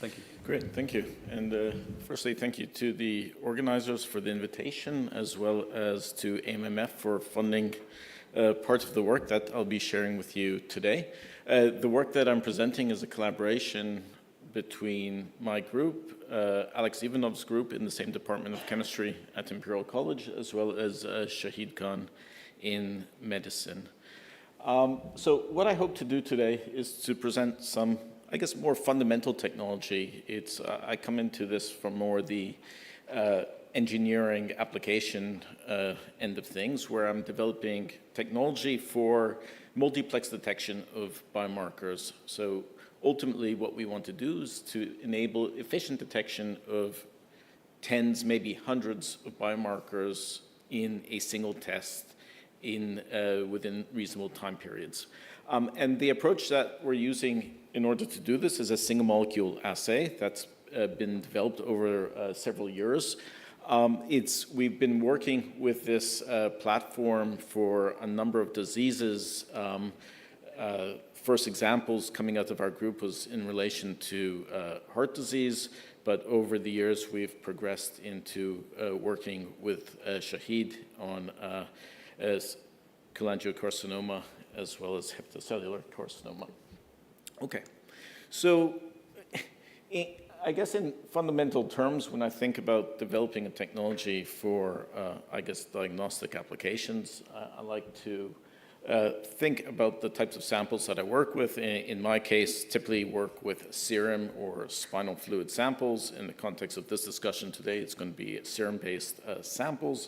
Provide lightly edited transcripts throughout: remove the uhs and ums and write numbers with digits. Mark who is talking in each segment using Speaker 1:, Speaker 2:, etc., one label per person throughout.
Speaker 1: Thank you.
Speaker 2: Great, thank you. And firstly, thank you to the organizers for the invitation, as well as to AMMF for funding part of the work that I'll be sharing with you today. The work that I'm presenting is a collaboration between my group, Alex Ivanov's group in the same Department of Chemistry at Imperial College, as well as Shahid Khan in medicine. So what I hope to do today is to present some, I guess, more fundamental technology. I come into this from more the engineering application end of things, where I'm developing technology for multiplex detection of biomarkers. So ultimately what we want to do is to enable efficient detection of tens, maybe hundreds of biomarkers in a single test within reasonable time periods. And the approach that we're using in order to do this is a single molecule assay that's been developed over several years. We've been working with this platform for a number of diseases. First examples coming out of our group was in relation to heart disease, but over the years we've progressed into working with Shahid on Cholangiocarcinoma as well as Hepatocellular carcinoma. Okay, so I guess in fundamental terms, when I think about developing a technology for, I guess, diagnostic applications, I like to think about the types of samples that I work with. In my case, typically work with serum or spinal fluid samples. In the context of this discussion today, it's going to be serum-based samples.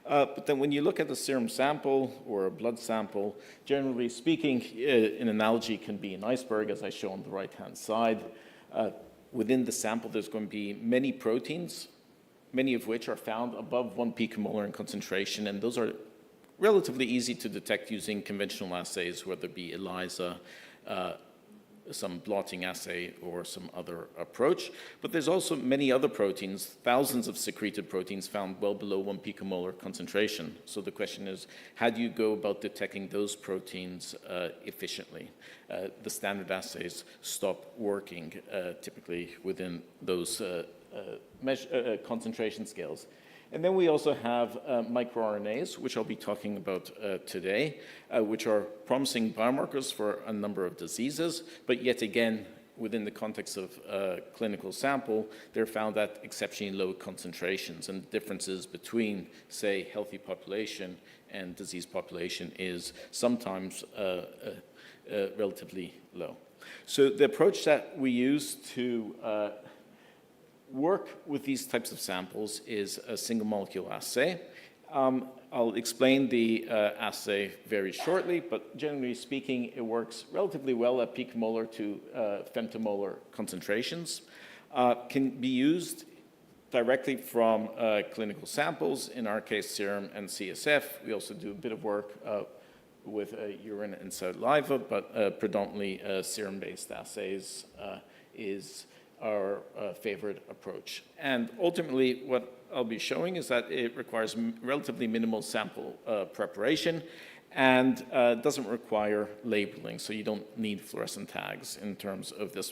Speaker 2: But then when you look at the serum sample or a blood sample, generally speaking, an analogy can be an iceberg, as I show on the right-hand side. Within the sample, there's going to be many proteins, many of which are found above 1 picomolar in concentration, and those are relatively easy to detect using conventional assays, whether it be ELISA, some blotting assay, or some other approach. But there's also many other proteins, thousands of secreted proteins found well below 1 picomolar concentration. So the question is, how do you go about detecting those proteins efficiently? The standard assays stop working typically within those concentration scales. And then we also have microRNAs, which I'll be talking about today, which are promising biomarkers for a number of diseases, but yet again, within the context of clinical sample, they're found at exceptionally low concentrations, and differences between, say, healthy population and diseased population is sometimes relatively low. So the approach that we use to work with these types of samples is a single molecule assay. I'll explain the assay very shortly, but generally speaking, it works relatively well at picomolar to femtomolar concentrations. Can be used directly from clinical samples, in our case serum and CSF. We also do a bit of work with urine and saliva, but predominantly serum-based assays is our favorite approach. And ultimately, what I'll be showing is that it requires relatively minimal sample preparation and doesn't require labeling, so you don't need fluorescent tags in terms of this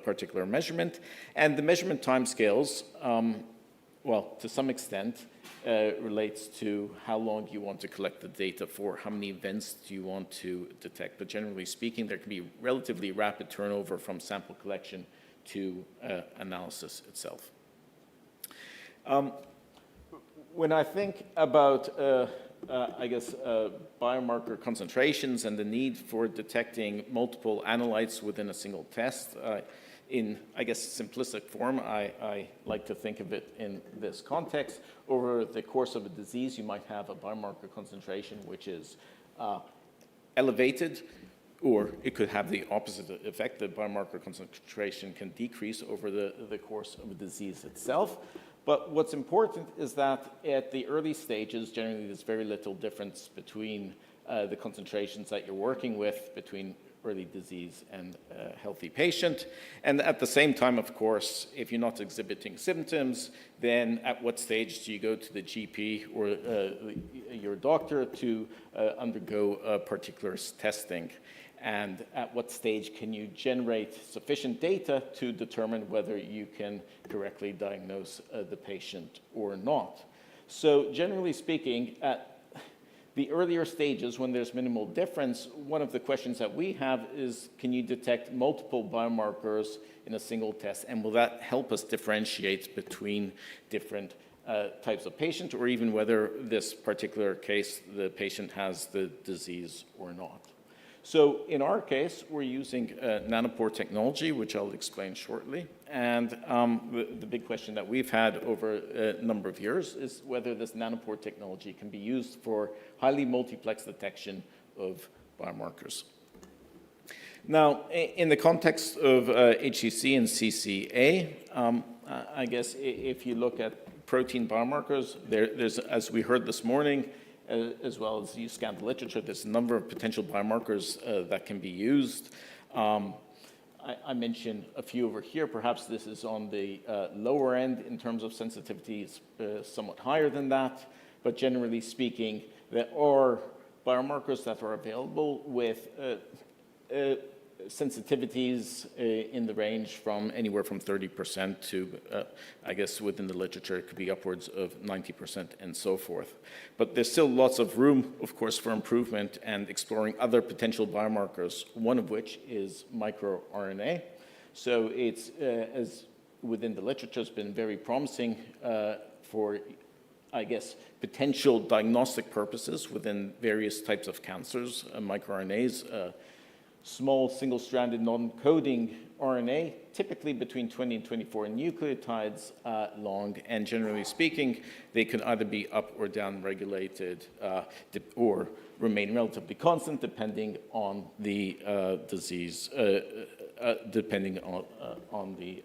Speaker 2: particular measurement. And the measurement timescales, well, to some extent, relates to how long you want to collect the data for, how many events do you want to detect. But generally speaking, there can be relatively rapid turnover from sample collection to analysis itself. When I think about, I guess, biomarker concentrations and the need for detecting multiple analytes within a single test, in, I guess, simplistic form, I like to think of it in this context. Over the course of a disease, you might have a biomarker concentration which is elevated, or it could have the opposite effect. The biomarker concentration can decrease over the course of a disease itself. But what's important is that at the early stages, generally there's very little difference between the concentrations that you're working with between early disease and a healthy patient. And at the same time, of course, if you're not exhibiting symptoms, then at what stage do you go to the GP or your doctor to undergo particular testing? and at what stage can you generate sufficient data to determine whether you can correctly diagnose the patient or not. So generally speaking, at the earlier stages when there's minimal difference, one of the questions that we have is, can you detect multiple biomarkers in a single test, and will that help us differentiate between different types of patient, or even whether this particular case, the patient has the disease or not. So in our case, we're using nanopore technology, which I'll explain shortly. And the big question that we've had over a number of years is whether this nanopore technology can be used for highly multiplex detection of biomarkers. Now, in the context of HCC and CCA, I guess if you look at protein biomarkers, there's, as we heard this morning, as well as you scan the literature, there's a number of potential biomarkers that can be used. I mentioned a few over here. Perhaps this is on the lower end in terms of sensitivity, somewhat higher than that. But generally speaking, there are biomarkers that are available with sensitivities in the range from anywhere from 30% to, I guess within the literature, it could be upwards of 90% and so forth. But there's still lots of room, of course, for improvement and exploring other potential biomarkers, one of which is microRNA. So it's, as within the literature, has been very promising for, I guess, potential diagnostic purposes within various types of cancers. MicroRNAs, small single-stranded non-coding RNA, typically between 20 and 24 nucleotides long, and generally speaking, they can either be up or down regulated or remain relatively constant depending on the disease, depending on the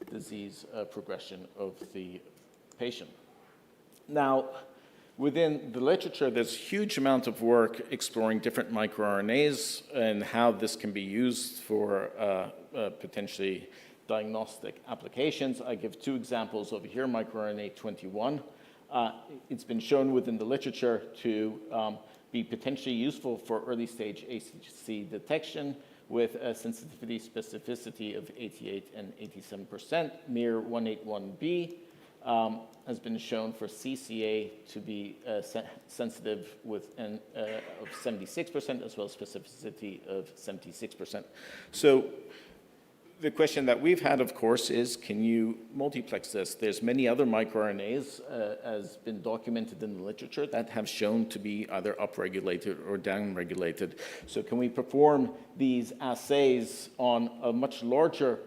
Speaker 2: disease progression of the patient. Now, within the literature, there's a huge amount of work exploring different microRNAs and how this can be used for potentially diagnostic applications. I give two examples over here, microRNA 21. It's been shown within the literature to be potentially useful for early stage HCC detection with a sensitivity specificity of 88 and 87%. MIR181B has been shown for CCA to be sensitive with of 76%, as well as specificity of 76%. So the question that we've had, of course, is can you multiplex this? There's many other microRNAs, as been documented in the literature, that have shown to be either upregulated or downregulated. So can we perform these assays on a much larger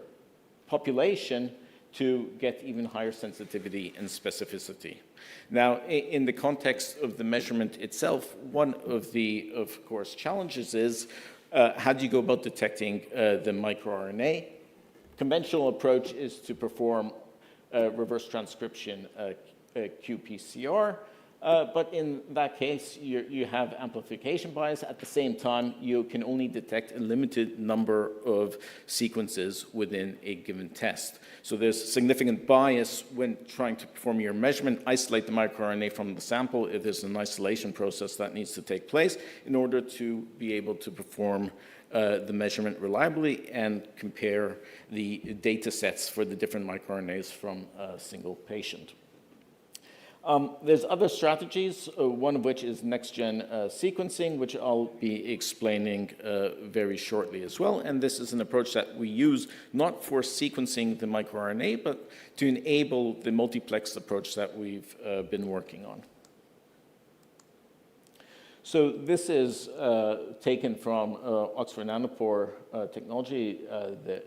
Speaker 2: population to get even higher sensitivity and specificity? Now, in the context of the measurement itself, one of the, of course, challenges is how do you go about detecting the microRNA? Conventional approach is to perform reverse transcription qPCR, but in that case, you have amplification bias. At the same time, you can only detect a limited number of sequences within a given test. So there's significant bias when trying to perform your measurement, isolate the microRNA from the sample. If there's an isolation process that needs to take place in order to be able to perform the measurement reliably and compare the data sets for the different microRNAs from a single patient. There's other strategies, one of which is next-gen sequencing, which I'll be explaining very shortly as well. And this is an approach that we use not for sequencing the microRNA, but to enable the multiplex approach that we've been working on. So this is taken from Oxford Nanopore Technology,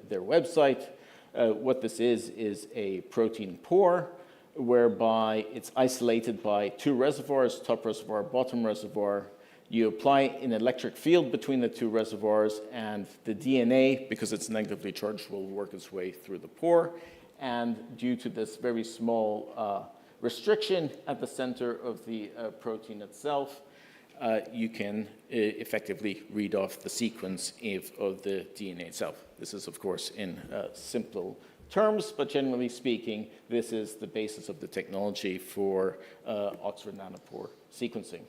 Speaker 2: their website. What this is a protein pore, whereby it's isolated by two reservoirs, top reservoir, bottom reservoir. You apply an electric field between the two reservoirs, and the DNA, because it's negatively charged, will work its way through the pore. And due to this very small restriction at the center of the protein itself, you can effectively read off the sequence of the DNA itself. This is, of course, in simple terms, but generally speaking, this is the basis of the technology for Oxford Nanopore sequencing.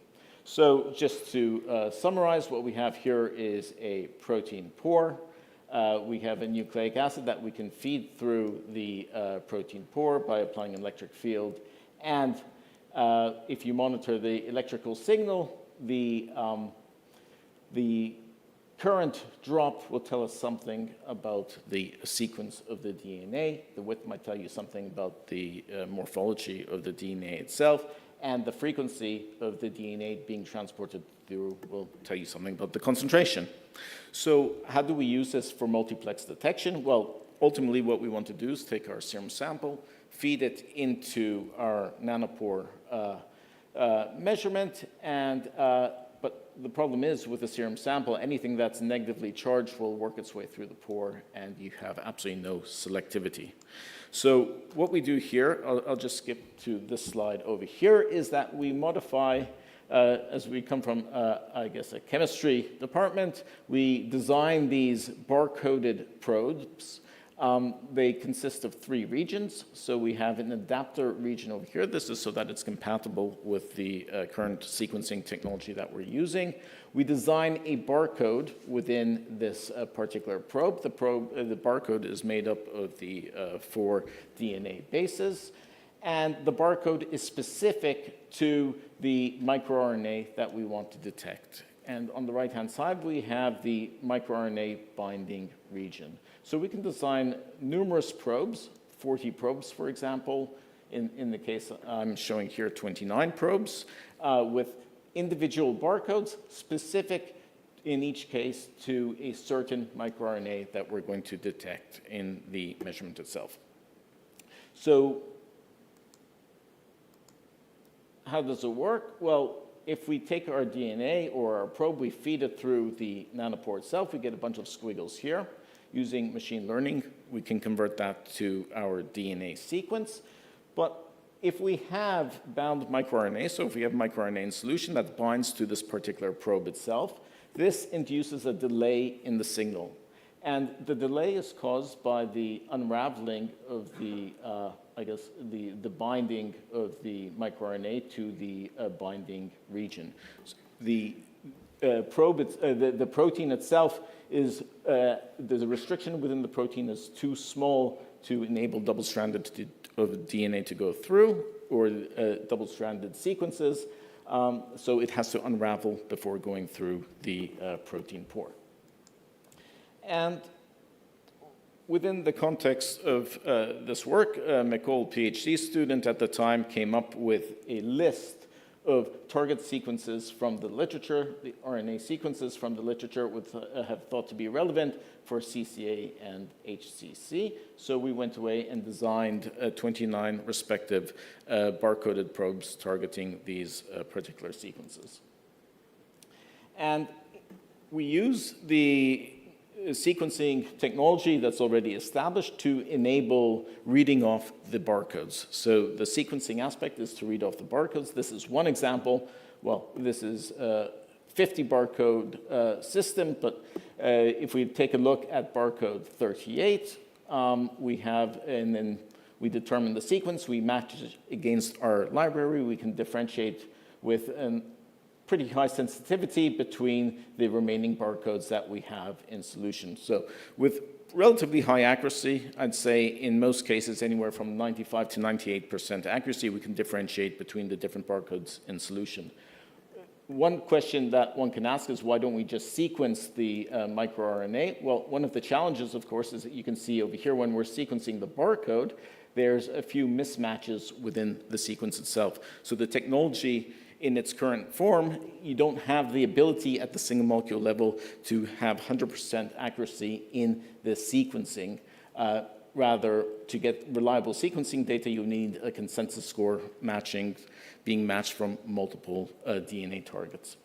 Speaker 2: So just to summarize, what we have here is a protein pore. We have a nucleic acid that we can feed through the protein pore by applying an electric field. And if you monitor the electrical signal, the current drop will tell us something about the sequence of the DNA. The width might tell you something about the morphology of the DNA itself. And the frequency of the DNA being transported through will tell you something about the concentration. So how do we use this for multiplex detection? Well, ultimately what we want to do is take our serum sample, feed it into our nanopore measurement, and but the problem is with the serum sample, anything that's negatively charged will work its way through the pore, and you have absolutely no selectivity. So what we do here, I'll just skip to this slide over here, is that we modify, as we come from, I guess, a chemistry department, we design these bar-coded probes. They consist of 3 regions. So we have an adapter region over here. This is so that it's compatible with the current sequencing technology that we're using. We design a barcode within this particular probe. The barcode is made up of the 4 DNA bases. And the barcode is specific to the microRNA that we want to detect. And on the right-hand side, we have the microRNA binding region. So we can design numerous probes, 40 probes, for example. In the case I'm showing here, 29 probes, with individual barcodes specific in each case to a certain microRNA that we're going to detect in the measurement itself. So how does it work? Well, if we take our DNA or our probe, we feed it through the nanopore itself, we get a bunch of squiggles here. Using machine learning, we can convert that to our DNA sequence. But if we have bound microRNA, so if we have microRNA in solution that binds to this particular probe itself, this induces a delay in the signal. And the delay is caused by the unraveling of the, the binding of the microRNA to the binding region. The the protein itself is, there's a restriction within the protein is too small to enable double-stranded of DNA to go through, or double-stranded sequences, so it has to unravel before going through the protein pore. And within the context of this work, McCall, PhD student at the time, came up with a list of target sequences from the literature, the RNA sequences from the literature which have thought to be relevant for CCA and HCC. So we went away and designed 29 respective barcoded probes targeting these particular sequences. And we use the sequencing technology that's already established to enable reading off the barcodes. So the sequencing aspect is to read off the barcodes. This is one example. Well, this is a 50 barcode system, but if we take a look at barcode 38, we have, and then we determine the sequence, we match it against our library, we can differentiate with an pretty high sensitivity between the remaining barcodes that we have in solution. So with relatively high accuracy, I'd say in most cases anywhere from 95 to 98% accuracy, we can differentiate between the different barcodes in solution. One question that one can ask is, why don't we just sequence the microRNA? Well, one of the challenges, of course, is that you can see over here when we're sequencing the barcode, there's a few mismatches within the sequence itself. So the technology in its current form, you don't have the ability at the single molecule level to have 100% accuracy in the sequencing. Rather, to get reliable sequencing data, you need a consensus score matching, being matched from multiple DNA targets.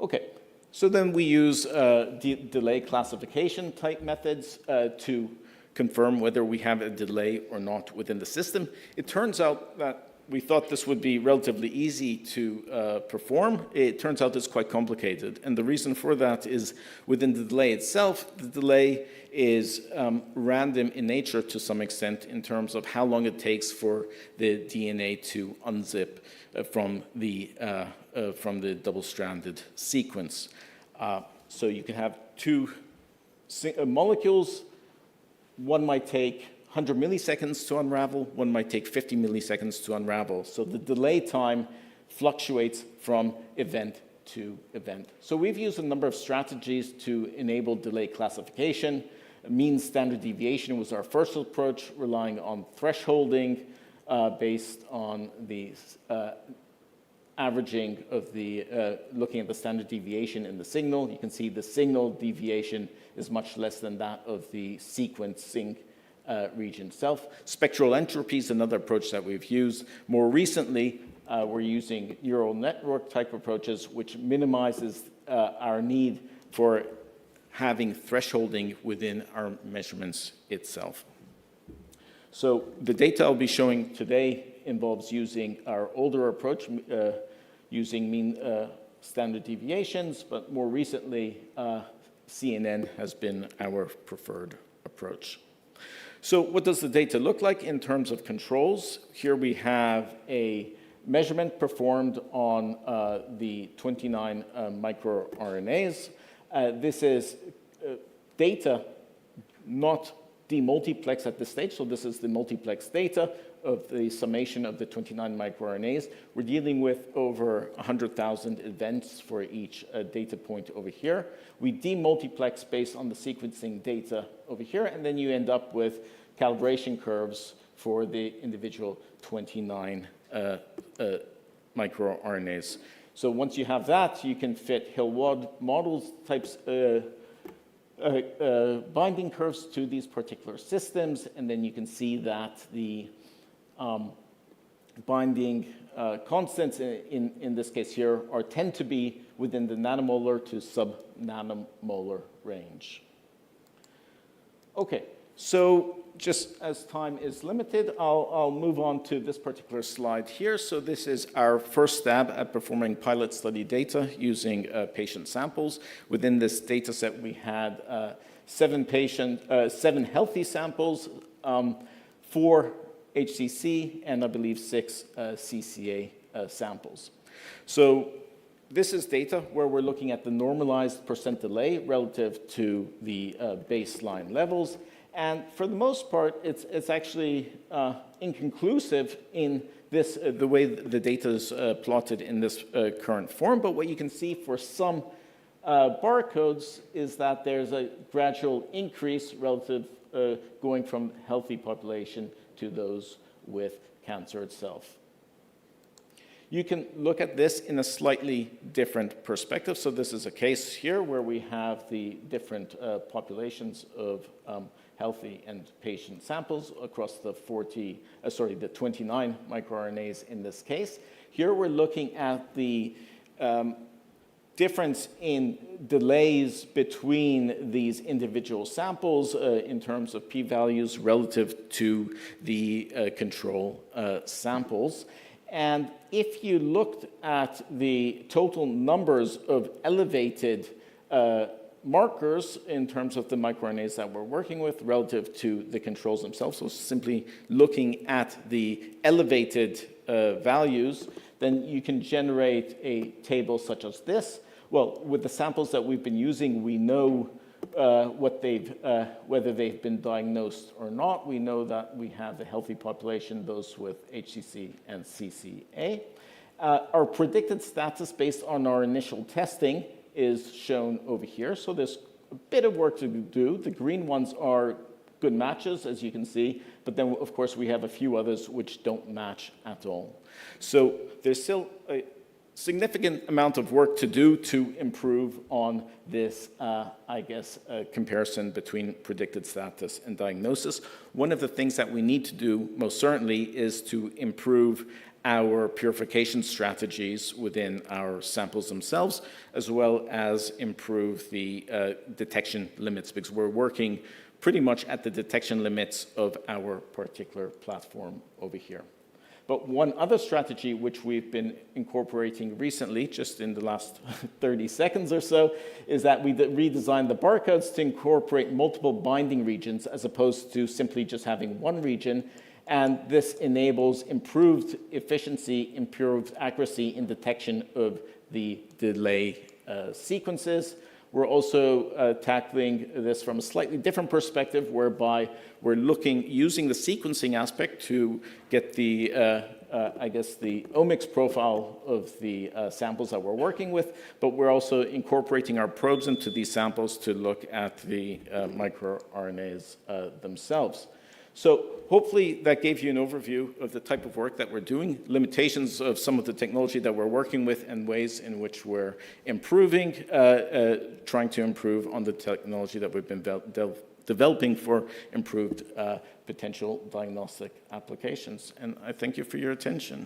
Speaker 2: Okay, so then we use delay classification type methods to confirm whether we have a delay or not within the system. It turns out that we thought this would be relatively easy to perform. It turns out it's quite complicated. And the reason for that is within the delay itself, the delay is random in nature to some extent in terms of how long it takes for the DNA to unzip from the double-stranded sequence. So you can have two molecules. One might take 100 milliseconds to unravel, one might take 50 milliseconds to unravel. So the delay time fluctuates from event to event. So we've used a number of strategies to enable delay classification. Mean standard deviation was our first approach, relying on thresholding based on the averaging of the, looking at the standard deviation in the signal. You can see the signal deviation is much less than that of the sequencing region itself. Spectral entropy is another approach that we've used. More recently, we're using neural network type approaches, which minimizes our need for having thresholding within our measurements itself. So the data I'll be showing today involves using our older approach, using mean standard deviations, but more recently, CNN has been our preferred approach. So what does the data look like in terms of controls? Here we have a measurement performed on the 29 microRNAs. This is data not demultiplexed at this stage, so this is the multiplexed data of the summation of the 29 microRNAs. We're dealing with over 100,000 events for each data point over here. We demultiplex based on the sequencing data over here, and then you end up with calibration curves for the individual 29 microRNAs. So once you have that, you can fit Hill-Watt models types binding curves to these particular systems, and then you can see that the binding constants in this case here tend to be within the nanomolar to sub-nanomolar range. Okay, so just as time is limited, I'll move on to this particular slide here. So this is our first stab at performing pilot study data using patient samples. Within this data set, we had 7 healthy samples, 4 HCC, and I believe 6 CCA samples. So this is data where we're looking at the normalized % delay relative to the baseline levels. And for the most part, it's actually inconclusive in this, the way the data is plotted in this current form. But what you can see for some barcodes is that there's a gradual increase relative going from healthy population to those with cancer itself. You can look at this in a slightly different perspective. So this is a case here where we have the different populations of healthy and patient samples across the 29 microRNAs in this case. Here we're looking at the difference in delays between these individual samples in terms of p-values relative to the control samples. And if you looked at the total numbers of elevated markers in terms of the microRNAs that we're working with relative to the controls themselves, so simply looking at the elevated values, then you can generate a table such as this. Well, with the samples that we've been using, we know whether they've been diagnosed or not. We know that we have the healthy population, those with HCC and CCA. Our predicted status based on our initial testing is shown over here. So there's a bit of work to do. The green ones are good matches, as you can see, but then, of course, we have a few others which don't match at all. So there's still a significant amount of work to do to improve on this, comparison between predicted status and diagnosis. One of the things that we need to do, most certainly, is to improve our purification strategies within our samples themselves, as well as improve the detection limits, because we're working pretty much at the detection limits of our particular platform over here. But one other strategy which we've been incorporating recently, just in the last 30 seconds or so, is that we redesigned the barcodes to incorporate multiple binding regions as opposed to simply just having one region. And this enables improved efficiency, improved accuracy in detection of the delay sequences. We're also tackling this from a slightly different perspective, whereby we're using the sequencing aspect to get the, I guess, the omics profile of the samples that we're working with, but we're also incorporating our probes into these samples to look at the microRNAs themselves. So hopefully that gave you an overview of the type of work that we're doing, limitations of some of the technology that we're working with, and ways in which we're improving, trying to improve on the technology that we've been developing for improved potential diagnostic applications. And I thank you for your attention.